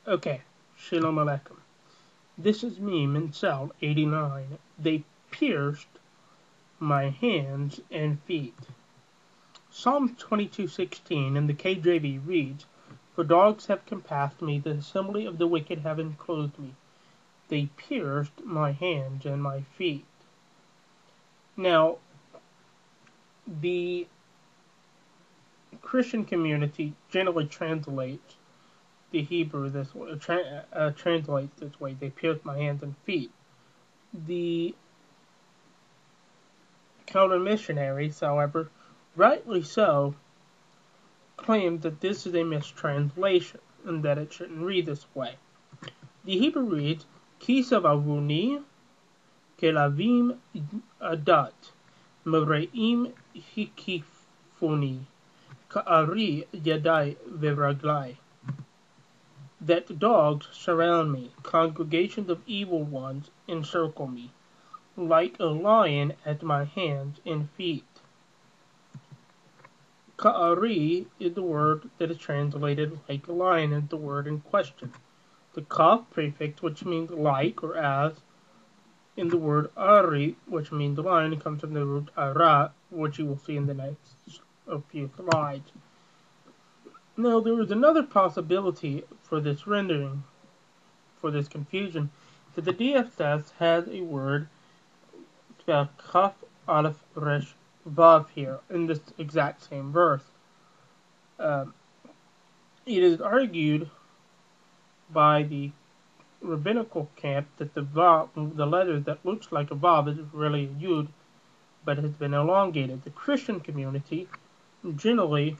Okay, Shalom Aleichem. This is me, Mincel 89. They pierced my hands and feet. Psalm 22:16 in the KJV reads, "For dogs have compassed me, the assembly of the wicked have enclosed me. They pierced my hands and my feet." Now, the Christian community generally translates the Hebrew this way, translates this way. They pierced my hands and feet. The counter-missionaries, however, rightly so, claim that this is a mistranslation and that it shouldn't read this way. The Hebrew reads, "Ki savavuni kelavim adat mereim hikifuni ka'ari yadai veraglai." That dogs surround me, congregations of evil ones encircle me, like a lion at my hands and feet. Ka'ari is the word that is translated like a lion is the word in question. The kaf prefix, which means like or as, in the word ari, which means lion, comes from the root ara, which you will see in the next few slides. Now, there is another possibility for this rendering, for this confusion, that the DSS has a word spelled kaf aleph resh vav here in this exact same verse. It is argued by the rabbinical camp that the vav, the letter that looks like a vav, is really a yud, but has been elongated. The Christian community generally,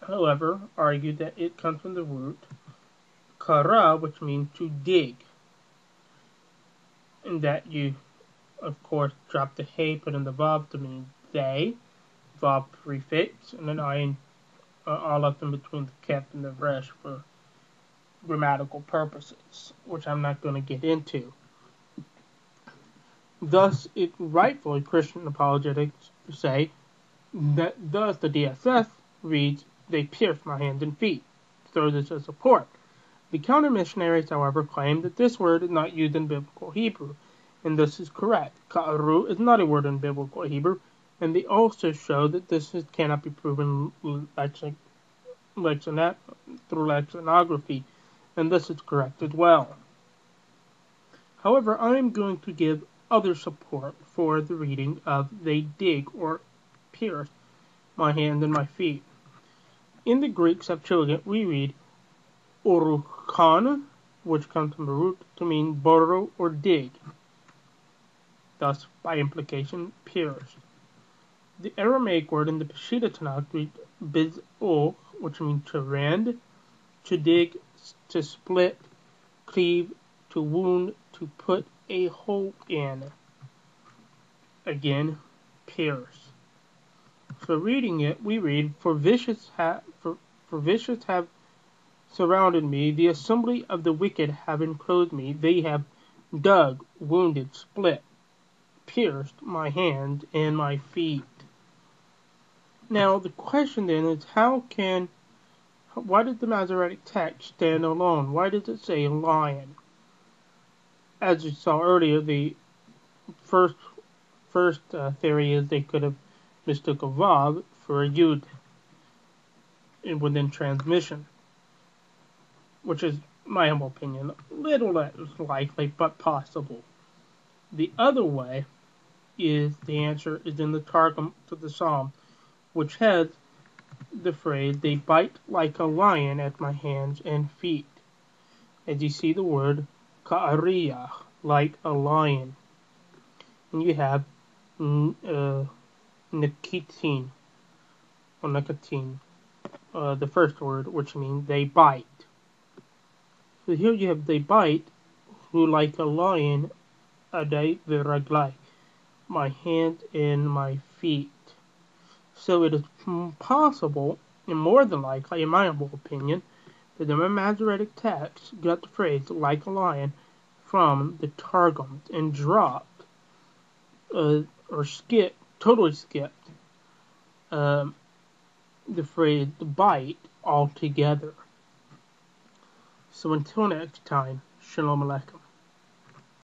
however, argued that it comes from the root kara, which means to dig, and that you, of course, drop the hey, put in the vav to mean they, vav prefix, and an ayin aleph in between the kef and the resh for grammatical purposes, which I'm not going to get into. Thus, it rightfully Christian apologetics say that thus the DSS reads, "They pierced my hands and feet." Throw this as support. The counter-missionaries, however, claim that this word is not used in biblical Hebrew, and this is correct. Ka'aru is not a word in biblical Hebrew, and they also show that this cannot be proven through lexicography, and this is correct as well. However, I am going to give other support for the reading of "they dig" or pierce my hands and my feet. In the Greek Septuagint, we read orukhan, which comes from the root to mean burrow or dig, thus, by implication, pierced. The Aramaic word in the Peshitta Tanakh reads biz'o, which means to rend, to dig, to split, cleave, to wound, to put a hole in. Again, pierce. So reading it, we read, For vicious have surrounded me, the assembly of the wicked have enclosed me, they have dug, wounded, split, pierced my hands and my feet." Now, the question then is, why did the Masoretic text stand alone? Why does it say lion? As we saw earlier, the first theory is they could have mistook a vav for a yud within transmission, which is, my humble opinion, a little less likely, but possible. The other way is the answer is in the Targum to the Psalm, which has the phrase, "They bite like a lion at my hands and feet." As you see the word ka'ariyah, like a lion. And you have nikitin, or nikatin, the first word, which means they bite. So here you have "they bite," who like a lion, adai veraglai, my hands and my feet. So it is possible, and more than likely, in my humble opinion, that the Masoretic text got the phrase "like a lion" from the Targum and dropped, or totally skipped, the phrase "bite" altogether. So until next time, Shalom Aleichem.